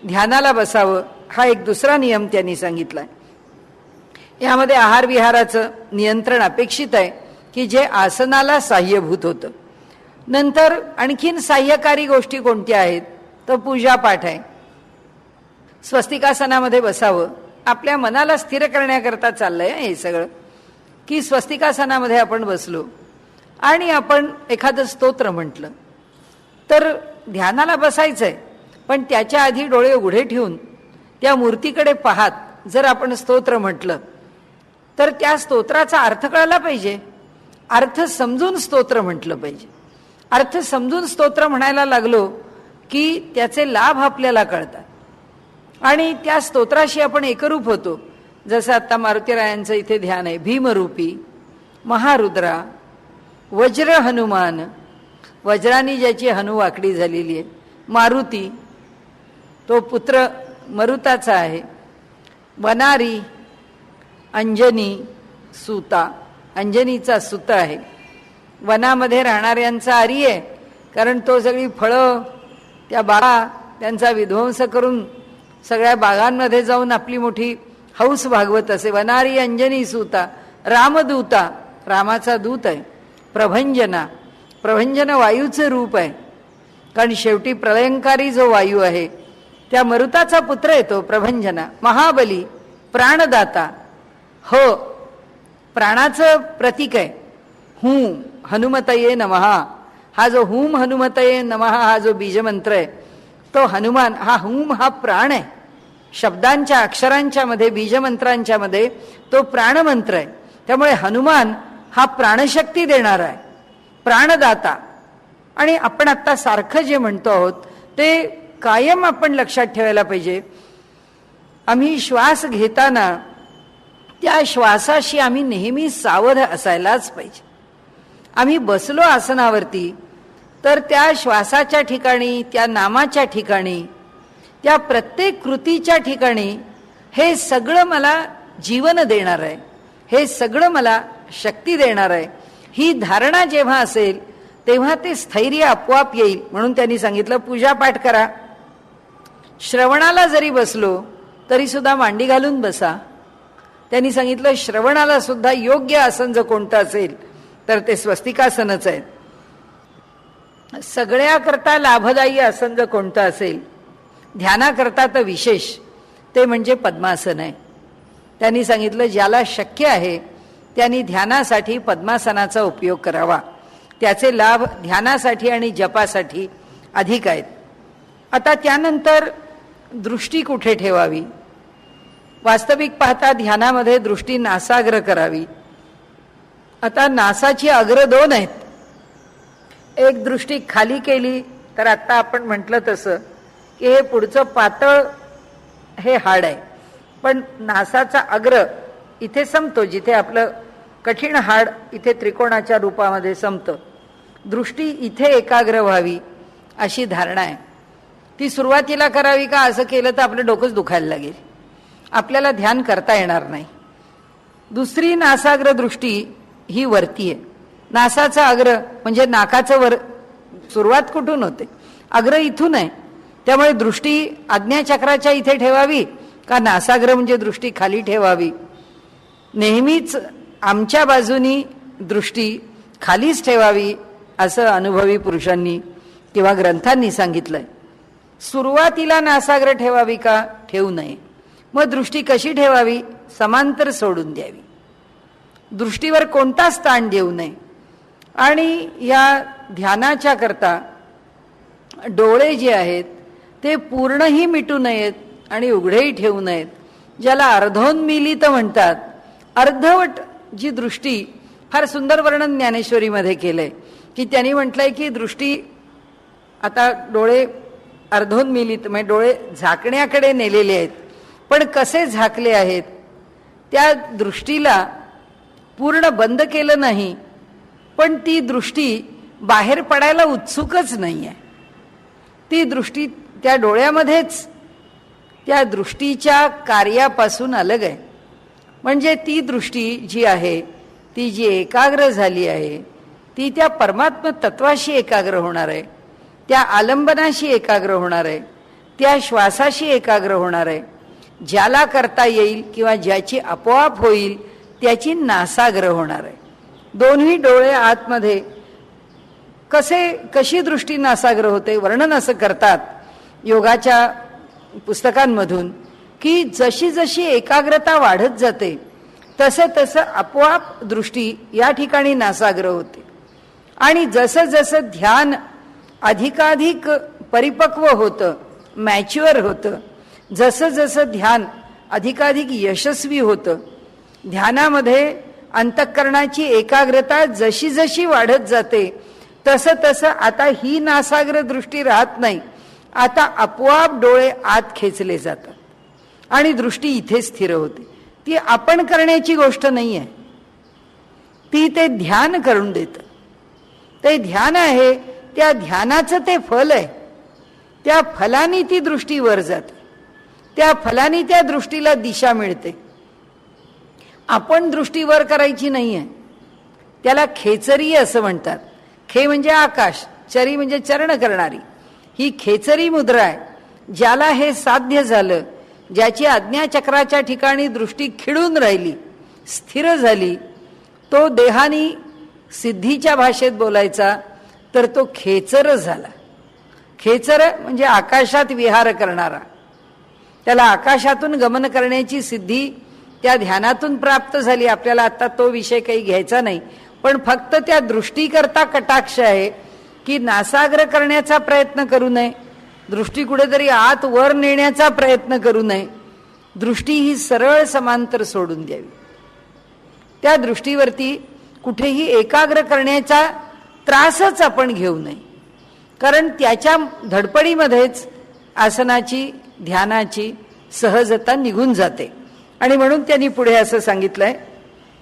ध्यानाला बसावं हा एक दुसरा नियम त्यांनी सांगितलाय. यामध्ये आहार विहाराचं नियंत्रण अपेक्षित आहे की जे आसनाला साह्यभूत होतं. नंतर आणखीन साह्यकारी गोष्टी कोणत्या आहेत तर पूजापाठ आहे. स्वस्तिकासनामध्ये बसावं. आपल्या मनाला स्थिर करण्याकरता चाललंय हे सगळं की स्वस्तिकासनामध्ये आपण बसलो आणि आपण एखादं स्तोत्र म्हटलं तर ध्यानाला बसायचंय, पण त्याच्या आधी डोळे उघडे ठेवून त्या मूर्तीकडे पाहत जर आपण स्तोत्र म्हटलं तर त्या स्तोत्राचा अर्थ कळला पाहिजे, अर्थ समजून स्तोत्र म्हटलं पाहिजे. अर्थ समजून स्तोत्र म्हणायला लागलो की त्याचे लाभ आपल्याला कळतात आणि त्या स्तोत्राशी आपण एकरूप होतो. जसं आता मारुतीरायांचं इथे ध्यान आहे, भीमरूपी, महारुद्रा, वज्र हनुमान, वज्रानी ज्याची हनु वाकडी झालेली आहे, मारुती तो पुत्र मरुताचा आहे, वनारी, अंजनी सुता, अंजनीचा सुत आहे, वनामध्ये राहणाऱ्यांचा आरी आहे, कारण तो सगळी फळं त्या बागा त्यांचा विध्वंस करून सगळ्या बागांमध्ये जाऊन आपली मोठी हौस भागवत असे. वनारी अंजनी सुता, रामदूता, रामाचा दूत आहे, प्रभंजना, प्रभंजन वायूचं रूप आहे, कारण शेवटी प्रलयंकारी जो वायू आहे त्या मरुताचा पुत्र येतो प्रभंजना. महाबली, प्राणदाता, हो प्राणाचं प्रतीक आहे, हूं हनुमतये नमः, हा जो हुम हनुमतये नमः हा जो बीजमंत्र आहे तो हनुमान, हा हुम हा प्राण आहे, शब्दांच्या अक्षरांच्या मध्ये बीजमंत्रांच्या मध्ये तो प्राणमंत्र आहे. त्यामुळे हनुमान हा प्राणशक्ती देणारा आहे, प्राणदाता. आणि आपण आता सारखं जे म्हणतो आहोत ते कायम आपण लक्षात ठेवायला पाहिजे. आम्ही श्वास घेताना त्या श्वासाशी आम्ही नेहमी सावध असायलाच पाहिजे. आम्ही बसलो आसनावरती तर त्या श्वासाच्या ठिकाणी, त्या नामाच्या ठिकाणी, त्या प्रत्येक कृतीच्या ठिकाणी हे सगळं मला जीवन देणार आहे, हे सगळं मला शक्ती देणार आहे, ही धारणा जेव्हा असेल तेव्हा ते स्थैर्य आपोआप येईल. म्हणून त्यांनी सांगितलं पूजापाठ करा. श्रवणाला जरी बसलो तरी सुद्धा मांडी घालून बसा. त्यांनी सांगितलं श्रवणाला सुद्धा योग्य आसन जर कोणतं असेल तर ते स्वस्तिकासनच आहे. सगळ्याकरता लाभदायी आसन जर कोणतं असेल, ध्यानाकरता तर विशेष, ते म्हणजे पद्मासन आहे. त्यांनी सांगितलं ज्याला शक्य आहे त्यांनी ध्यानासाठी पद्मासनाचा उपयोग करावा. त्याचे लाभ ध्यानासाठी आणि जपासाठी अधिक आहेत. आता त्यानंतर दृष्टी कुठे ठेवावी? वास्तविक पाहता ध्यानामध्ये दृष्टी नासाग्र करावी. आता नासाची अग्र दोन आहेत. एक दृष्टी खाली केली तर आता आपण म्हटलं तसं की हे पुढचं पातळ हे हाड आहे, पण नासाचा अग्र इथे संपतो, जिथे आपलं कठीण हाड इथे त्रिकोणाच्या रूपामध्ये संपतं. दृष्टी इथे एकाग्र व्हावी अशी धारणा आहे. ती सुरुवातीला करावी का? असं केलं तर आपलं डोकंच दुखायला लागेल, आपल्याला ध्यान करता येणार नाही. दुसरी नासाग्र दृष्टी ही वरती आहे. नासाचा अग्र म्हणजे नाकाचं वर सुरुवात कुठून होते? अग्र इथून आहे. त्यामुळे दृष्टी आज्ञाचक्राच्या इथे ठेवावी का नासाग्र म्हणजे दृष्टी खाली ठेवावी? नेहमीच आमच्या बाजूनी दृष्टी खालीच ठेवावी असं अनुभवी पुरुषांनी किंवा ग्रंथांनी सांगितलंय. सुरुवातीला नासाग्र ठेवावी का? ठेवू नये. मग दृष्टी कशी ठेवावी? समांतर सोडून द्यावी. दृष्टीवर कोणताच ताण देऊ नये. आणि या ध्यानाच्या करता डोळे जे आहेत ते पूर्णही मिटू नयेत आणि उघडेही ठेवू नयेत. ज्याला अर्धोन्मीलित म्हणतात, अर्धवट जी दृष्टी, फार सुंदर वर्णन ज्ञानेश्वरीमध्ये केलंय की त्यांनी म्हटलंय की दृष्टी आता डोळे अर्धोन्मीलित म्हणजे डोळे झाकण्याकडे नेलेले आहेत, पण कसे झाकले आहेत? त्या दृष्टीला पूर्ण बंद केलं नाही, पण ती दृष्टी बाहेर पडायला उत्सुकच नाही आहे. ती दृष्टी त्या डोळ्यामध्येच त्या दृष्टीच्या कार्यापासून अलग आहे. म्हणजे ती दृष्टी जी आहे ती जी एकाग्र झाली आहे ती त्या परमात्म तत्वाशी एकाग्र होणार आहे, त्या आलंबनाशी एकाग्र होणार आहे, त्या श्वासाशी एकाग्र होणार आहे. ज्याला करता येईल किंवा ज्याची आपोआप होईल त्याची नासाग्र होणार आहे. दोन्ही डोळे आतमध्ये कशी दृष्टी नासाग्र होते? वर्णन असं करतात योगाच्या पुस्तकांमधून की जशी जशी एकाग्रता वाढत जाते तसं तसं आपोआप दृष्टी या ठिकाणी नासाग्र होते. आणि जसं जसं ध्यान अधिकाधिक परिपक्व होतं, मॅच्युअर होतं, जसं जसं ध्यान अधिकाधिक यशस्वी होतं, ध्यानामध्ये अंतःकरणाची एकाग्रता जशी जशी वाढत जाते तसं तसं आता ही नासाग्र दृष्टी राहत नाही. आता आपोआप डोळे आत खेचले जातात आणि दृष्टी इथे स्थिर होते. ती आपण करण्याची गोष्ट नाही आहे, ती ते ध्यान करून देतं. ते ध्यान आहे, त्या ध्यानाचं ते फल आहे. त्या फलानी ती दृष्टी वर जाते, त्या फलानी त्या दृष्टीला दिशा मिळते. आपण दृष्टी वर करायची नाही आहे. त्याला खेचरी असं म्हणतात. खे म्हणजे आकाश, चरी म्हणजे चरण करणारी. ही खेचरी मुद्रा आहे. ज्याला हे साध्य झालं, ज्याची आज्ञाचक्राच्या ठिकाणी दृष्टी खिळून राहिली, स्थिर झाली, तो देहानी सिद्धीच्या भाषेत बोलायचा तर तो खेचर झाला. खेचर म्हणजे आकाशात विहार करणारा. त्याला आकाशातून गमन करण्याची सिद्धी त्या ध्यानातून प्राप्त झाली. आपल्याला आता तो विषय काही घ्यायचा नाही, पण फक्त त्या दृष्टीकरता कटाक्ष आहे की नासाग्र करण्याचा प्रयत्न करू नये, दृष्टी कुठेतरी आत वर नेण्याचा प्रयत्न करू नये. दृष्टी ही सरळ समांतर सोडून द्यावी. त्या दृष्टीवरती कुठेही एकाग्र करण्याचा त्रासच आपण घेऊ नये, कारण त्याच्या धडपडीमध्येच आसनाची ध्यानाची सहजता निघून जाते. आणि म्हणून त्यांनी पुढे असं सांगितलंय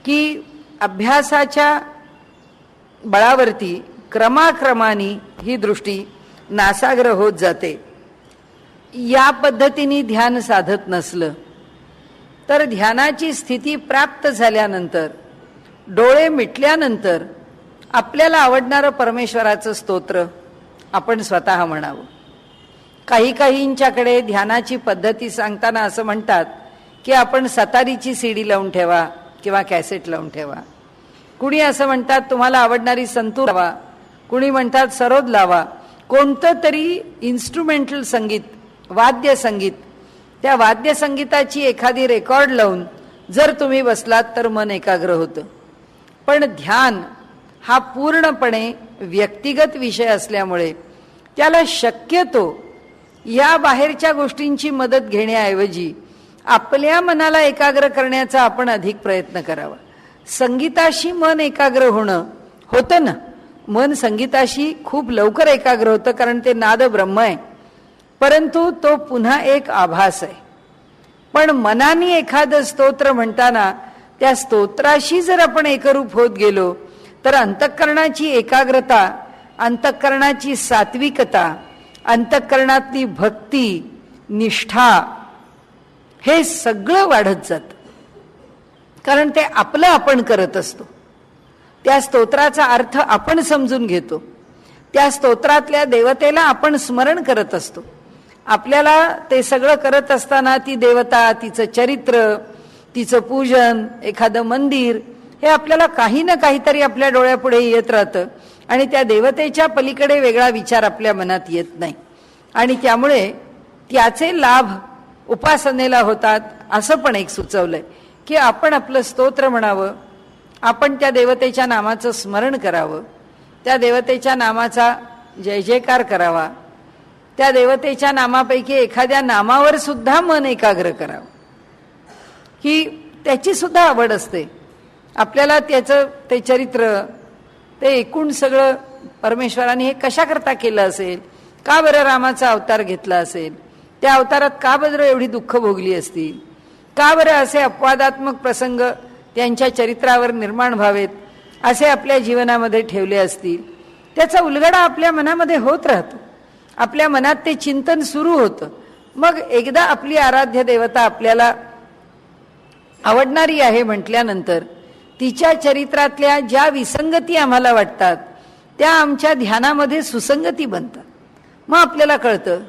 की अभ्यासाच्या बळावरती क्रमाक्रमाने ही दृष्टी नासाग्र होत जाते. या पद्धतीने ध्यान साधत नसलं तर ध्यानाची स्थिती प्राप्त झाल्यानंतर, डोळे मिटल्यानंतर आपल्याला आवडणारं परमेश्वराचं स्तोत्र आपण स्वतः म्हणावं. काहींच्याकडे ध्यानाची पद्धती सांगताना असं म्हणतात की आपण सतारीची सीडी लावून ठेवा किंवा कॅसेट लावून ठेवा. कुणी असं म्हणतात तुम्हाला आवडणारी संतूर लावा, कुणी म्हणतात सरोद लावा. कोणतं तरी इन्स्ट्रुमेंटल संगीत, वाद्य संगीत, त्या वाद्य संगीताची एखादी रेकॉर्ड लावून जर तुम्ही बसलात तर मन एकाग्र होतं. पण ध्यान हा पूर्णपणे व्यक्तिगत विषय असल्यामुळे त्याला शक्यतो या बाहेरच्या गोष्टींची मदत घेण्याऐवजी आपल्या मनाला एकाग्र करण्याचा आपण अधिक प्रयत्न करावा. संगीताशी मन एकाग्र होतं ना, मन संगीताशी खूप लवकर एकाग्र होतं, कारण ते नाद ब्रह्म आहे. परंतु तो पुन्हा एक आभास आहे. पण मनाने एखादं स्तोत्र म्हणताना त्या स्तोत्राशी जर आपण एकरूप होत गेलो तर अंतःकरणाची एकाग्रता, अंतःकरणाची सात्विकता, अंतःकरणातली भक्ती, निष्ठा हे सगळं वाढत जातं. कारण ते आपलं आपण करत असतो. त्या स्तोत्राचा अर्थ आपण समजून घेतो. त्या स्तोत्रातल्या देवतेला आपण स्मरण करत असतो. आपल्याला ते सगळं करत असताना ती देवता, तिचं चरित्र, तिचं पूजन, एखादं मंदिर हे आपल्याला काही ना काहीतरी आपल्या डोळ्यापुढे येत राहतं आणि त्या देवतेच्या पलीकडे वेगळा विचार आपल्या मनात येत नाही. आणि त्यामुळे त्याचे लाभ उपासनेला होतात. असं पण एक सुचवलंय की आपण आपलं स्तोत्र म्हणावं, आपण त्या देवतेच्या नामाचं स्मरण करावं, त्या देवतेच्या नामाचा जय जयकार करावा, त्या देवतेच्या नामापैकी एखाद्या नामावर सुद्धा मन एकाग्र करावं. ही त्याची सुद्धा आवड असते आपल्याला. त्याचं ते चरित्र, ते एकूण सगळं परमेश्वराने हे कशा करता केलं असेल, का बरं रामाचा अवतार घेतला असेल, त्या अवतारात का बरं एवढी दुःख भोगली असतील, का बरं असे अपवादात्मक प्रसंग त्यांच्या चरित्रावर निर्माण व्हावेत असे आपल्या जीवनामध्ये ठेवले असतील, त्याचा उलगडा आपल्या मनामध्ये होत राहतो. आपल्या मनात ते चिंतन सुरू होतं. मग एकदा आपली आराध्य देवता आपल्याला आवडणारी आहे म्हटल्यानंतर तिच्या चरित्रातल्या ज्या विसंगती आम्हाला वाटतात त्या आमच्या ध्यानामध्ये सुसंगती बनतात. मग आपल्याला कळतं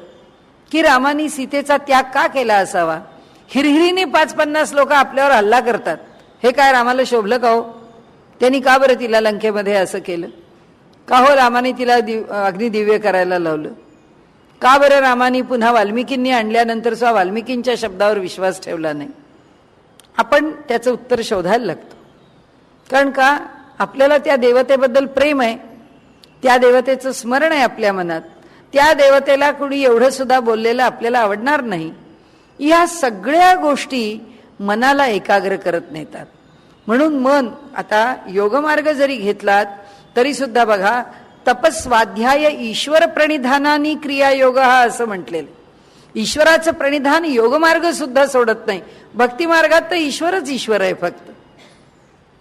की रामाने सीतेचा त्याग का केला असावा. हिरहिरीने 5-50 लोक आपल्यावर हल्ला करतात, हे काय रामाला शोभलं का हो? त्यांनी का बरं तिला लंकेमध्ये असं केलं? का हो रामाने तिला अग्निदिव्य करायला लावलं? का बरं रामाने पुन्हा वाल्मिकींनी आणल्यानंतर सुद्धा वाल्मिकींच्या शब्दावर विश्वास ठेवला नाही? आपण त्याचं उत्तर शोधायला लागतो. कारण का आपल्याला त्या देवतेबद्दल प्रेम आहे, त्या देवतेचं स्मरण आहे आपल्या मनात. त्या देवतेला कुणी एवढं सुद्धा बोललेलं आपल्याला आवडणार नाही. या सगळ्या गोष्टी मनाला एकाग्र करत नेतात. म्हणून मन, आता योगमार्ग जरी घेतलात तरी सुद्धा बघा, तपस्वाध्याय ईश्वर प्रणिधानानी क्रियायोग हा असं म्हटलेलं. ईश्वराचं प्रणिधान योगमार्ग सुद्धा सोडत नाही. भक्ती मार्गात तर ईश्वरच ईश्वर आहे फक्त.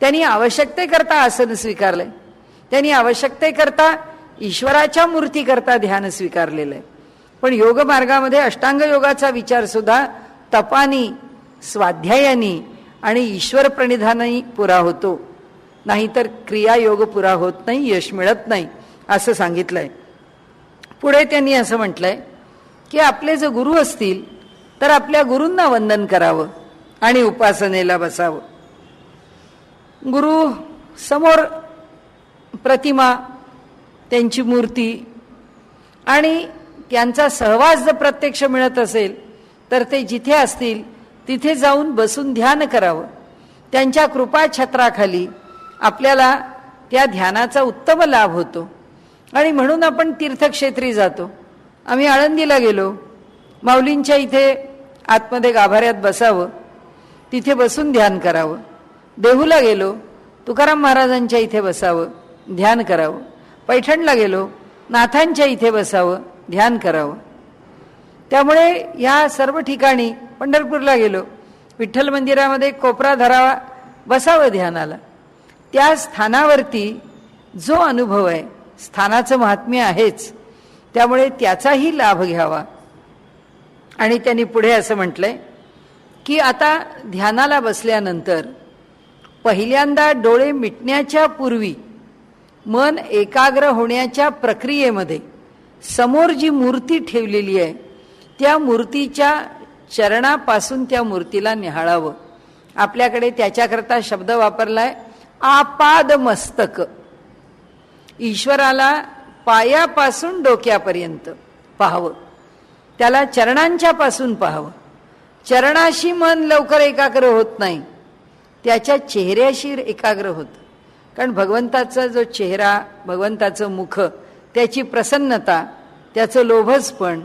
त्यांनी आवश्यकतेकरता आसन स्वीकारलंय, त्यांनी आवश्यकतेकरता ईश्वराच्या मूर्तीकरता ध्यान स्वीकारलेलं आहे. पण योग मार्गामध्ये अष्टांग योगाचा विचार सुद्धा तपानी, स्वाध्यायानी आणि ईश्वर प्रणिधानानी पुरा होतो, नाहीतर क्रियायोग पुरा होत नाही, यश मिळत नाही असं सांगितलंय. पुढे त्यांनी असं म्हटलंय की आपले जर गुरु असतील तर आपल्या गुरूंना वंदन करावं आणि उपासनेला बसावं. गुरु समोर प्रतिमा, त्यांची मूर्ती आणि त्यांचा सहवास जर प्रत्यक्ष मिळत असेल तर ते जिथे असतील तिथे जाऊन बसून ध्यान करावं. त्यांच्या कृपा छत्राखाली आपल्याला त्या ध्यानाचा उत्तम लाभ होतो. आणि म्हणून आपण तीर्थक्षेत्री जातो. आम्ही आळंदीला गेलो, माऊलींच्या इथे आतमध्ये गाभाऱ्यात बसावं, तिथे बसून ध्यान करावं. देहूला गेलो, तुकाराम महाराजांच्या इथे बसावं, ध्यान करावं. पैठणला गेलो, नाथांच्या इथे बसावं, ध्यान करावं. त्यामुळे या सर्व ठिकाणी, पंढरपूरला गेलो, विठ्ठल मंदिरामध्ये कोपरा धरावा, बसावं ध्यानाला. त्या स्थानावरती जो अनुभव आहे, स्थानाचं महात्म्य आहेच, त्यामुळे त्याचाही लाभ घ्यावा. आणि त्यांनी पुढे असं म्हटलंय की आता ध्यानाला बसल्यानंतर पहिल्यांदा डोळे मिटण्याच्या पूर्वी मन एकाग्र होण्याच्या प्रक्रियेमध्ये समोर जी मूर्ती ठेवलेली आहे त्या मूर्तीच्या चरणापासून त्या मूर्तीला निहाळावं. आपल्याकडे त्याच्याकरता शब्द वापरलाय आपाद मस्तक. ईश्वराला पायापासून डोक्यापर्यंत पाहावं, त्याला चरणांच्या पासून पाहावं. चरणाशी मन लवकर एकाग्र होत नाही, त्याच्या चेहऱ्याशी एकाग्र होतं. कारण भगवंताचा जो चेहरा, भगवंताचं मुख, त्याची प्रसन्नता, त्याचं लोभसपण,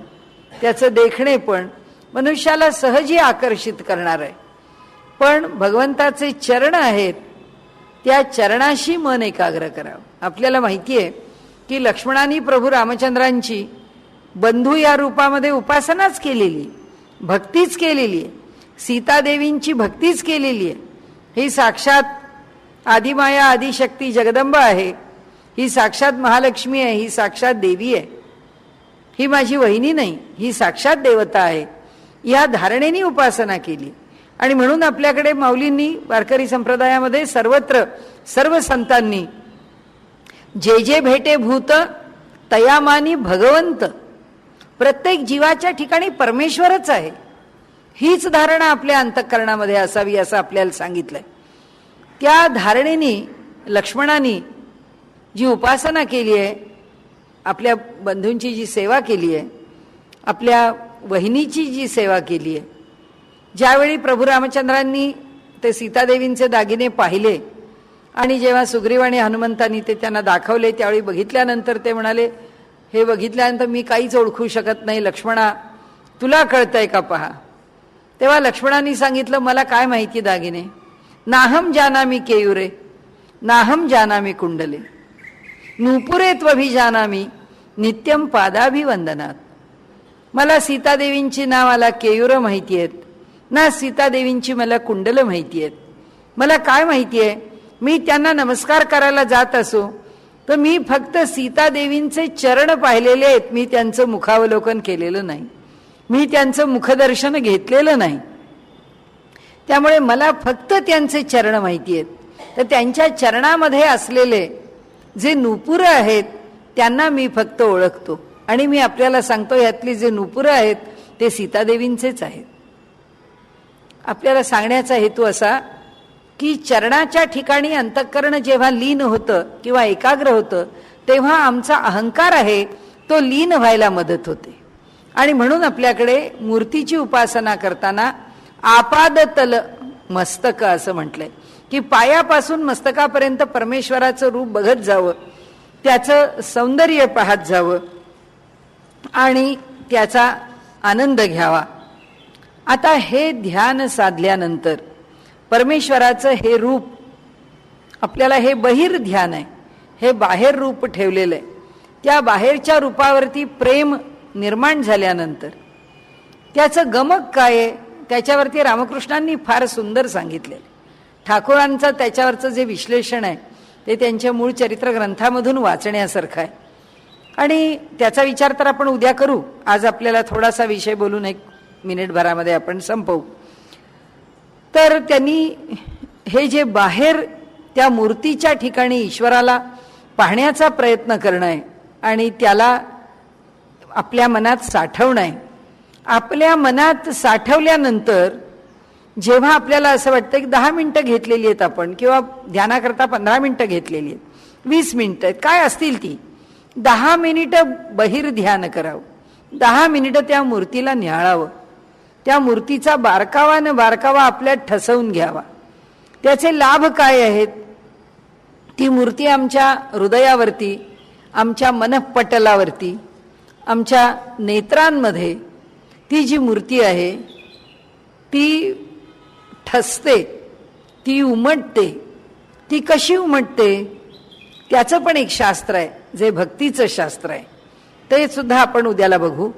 त्याचं देखणेपण मनुष्याला सहजी आकर्षित करणार आहे. पण भगवंताचे चरण आहेत, त्या चरणाशी मन एकाग्र करावं. आपल्याला माहिती आहे की लक्ष्मणांनी प्रभू रामचंद्रांची बंधू या रूपामध्ये उपासनाच केलेली, भक्तीच केलेली आहे. सीतादेवींची भक्तीच केलेली आहे. ही साक्षात आदिमाया, आदिशक्ती, जगदंबा आहे. ही साक्षात महालक्ष्मी आहे, ही साक्षात देवी आहे. ही माझी वहिनी नाही, ही साक्षात देवता आहे. या धारणेने उपासना केली. आणि म्हणून आपल्याकडे माऊलींनी वारकरी संप्रदायामध्ये सर्वत्र सर्व संतांनी जे जे भेटे भूत तयामानी भगवंत, प्रत्येक जीवाच्या ठिकाणी परमेश्वरच आहे, हीच धारणा आपल्या अंतःकरणामध्ये असावी असं आपल्याला सांगितलंय. त्या धारणेने लक्ष्मणांनी जी उपासना केली आहे, आपल्या बंधूंची जी सेवा केली आहे, आपल्या वहिनीची जी सेवा केली आहे, ज्यावेळी प्रभू रामचंद्रांनी ते सीतादेवींचे दागिने पाहिले आणि जेव्हा सुग्रीव आणि हनुमंतांनी ते त्यांना दाखवले, त्यावेळी बघितल्यानंतर ते म्हणाले, हे बघितल्यानंतर मी काहीच ओळखू शकत नाही, लक्ष्मणा तुला कळतंय का पहा. तेव्हा लक्ष्मणांनी सांगितलं, मला काय माहिती दागिने, नाहम जानामी केयुरे नाहम जानामी कुंडले नूपुरे त्वभिजानामी नित्यम पादाभिवंदनात. मला सीतादेवींची नाव मला केयुर माहिती आहेत ना, सीतादेवींची मला कुंडल माहिती आहेत. मला काय माहिती आहे, मी त्यांना नमस्कार करायला जात असो तर मी फक्त सीतादेवींचे चरण पाहिलेले आहेत, मी त्यांचं मुखावलोकन केलेलं नाही, मी त्यांचं मुखदर्शन घेतलेलं नाही. त्यामुळे मला फक्त त्यांचे चरण माहिती आहेत. तर त्यांच्या चरणामध्ये असलेले जे नुपुर आहेत त्यांना मी फक्त ओळखतो. आणि मी आपल्याला सांगतो, यातली जे नुपुर आहेत ते सीतादेवींचेच आहेत. आपल्याला सांगण्याचा हेतू असा की चरणाच्या ठिकाणी अंतःकरण जेव्हा लीन होतं किंवा एकाग्र होतं तेव्हा आमचा अहंकार आहे तो लीन व्हायला मदत होते. आणि म्हणून आपल्याकडे मूर्तीची उपासना करताना आपादतल मस्तक असं म्हटलंय की पायापासून मस्तकापर्यंत परमेश्वराचं रूप बघत जावं, त्याचं सौंदर्य पाहत जावं आणि त्याचा आनंद घ्यावा. आता हे ध्यान साधल्यानंतर परमेश्वराचं हे रूप आपल्याला, हे बहिर ध्यान आहे, हे बाहेर रूप ठेवलेलं आहे. त्या बाहेरच्या रूपावरती प्रेम निर्माण झाल्यानंतर त्याचं गमक काय आहे त्याच्यावरती रामकृष्णांनी फार सुंदर सांगितलेलं. ठाकूरांचं त्याच्यावरचं जे विश्लेषण आहे ते त्यांच्या मूळ चरित्र ग्रंथामधून वाचण्यासारखं आहे आणि त्याचा विचार तर आपण उद्या करू. आज आपल्याला थोडासा विषय बोलून 1 मिनिटभरामध्ये आपण संपवू. तर त्यांनी हे जे बाहेर त्या मूर्तीच्या ठिकाणी ईश्वराला पाहण्याचा प्रयत्न करणं आहे आणि त्याला आपल्या मनात साठवणं आहे. आपल्या मनात साठवल्यानंतर जेव्हा आपल्याला असं वाटतं की 10 मिनिटं घेतलेली आहेत आपण किंवा ध्यानाकरता 15 मिनिटं घेतलेली आहेत, 20 मिनिटं आहेत, काय असतील ती, 10 मिनिटं बहिर ध्यान करावं, 10 मिनिटं त्या मूर्तीला न्याहाळावं, त्या मूर्तीचा बारकावानं बारकावा आपल्यात ठसवून घ्यावा. त्याचे लाभ काय आहेत? ती मूर्ती आमच्या हृदयावरती, आमच्या मनःपटलावरती, आमच्या नेत्रांमध्ये ती जी मूर्ती आहे ती ठसते, ती उमटते. ती कशी उमटते त्याचं पण एक शास्त्र आहे, जे भक्तीचं शास्त्र आहे, ते सुद्धा आपण उद्याला बघू.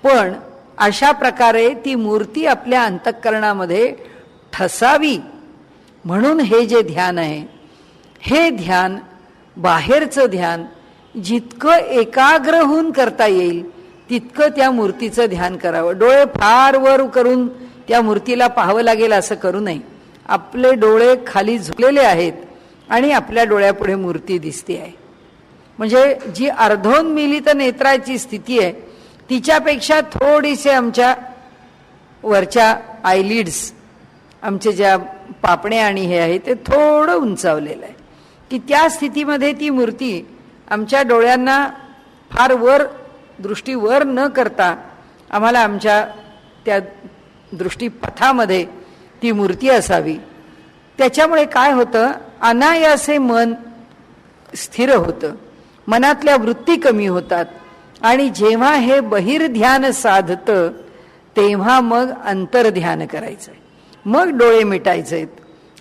पण अशा प्रकारे ती मूर्ती आपल्या अंतःकरणामध्ये ठसावी म्हणून हे जे ध्यान आहे, हे ध्यान बाहेरचं ध्यान जितकं एकाग्र होऊन करता येईल तितकं त्या मूर्तीचं ध्यान करावं. डोळे फार वर करून त्या मूर्तीला पाहावं लागेल असं करू नये. आपले डोळे खाली झुकलेले आहेत आणि आपल्या डोळ्यापुढे मूर्ती दिसते आहे. म्हणजे जी अर्धोन्मीलित नेत्राची स्थिती आहे तिच्यापेक्षा थोडीसे आमच्या वरच्या आयलिड्स, आमचे ज्या पापण्या आणि हे आहे ते थोडं उंचावलेलं आहे की त्या स्थितीमध्ये ती मूर्ती आमच्या डोळ्यांना फार वर, दृष्टी वर न करता आम्हाला आमच्या त्या दृष्टीपथामध्ये ती मूर्ती असावी. त्याच्यामुळे काय होतं, अनायासे मन स्थिर होतं, मनातल्या वृत्ती कमी होतात आणि जेव्हा हे बहिर्ध्यान साधतं तेव्हा मग अंतर्ध्यान करायचं आहे, मग डोळे मिटायचे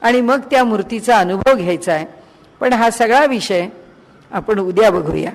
आणि मग त्या मूर्तीचा अनुभव घ्यायचा आहे. पण हा सगळा विषय आपण उद्या बघूया.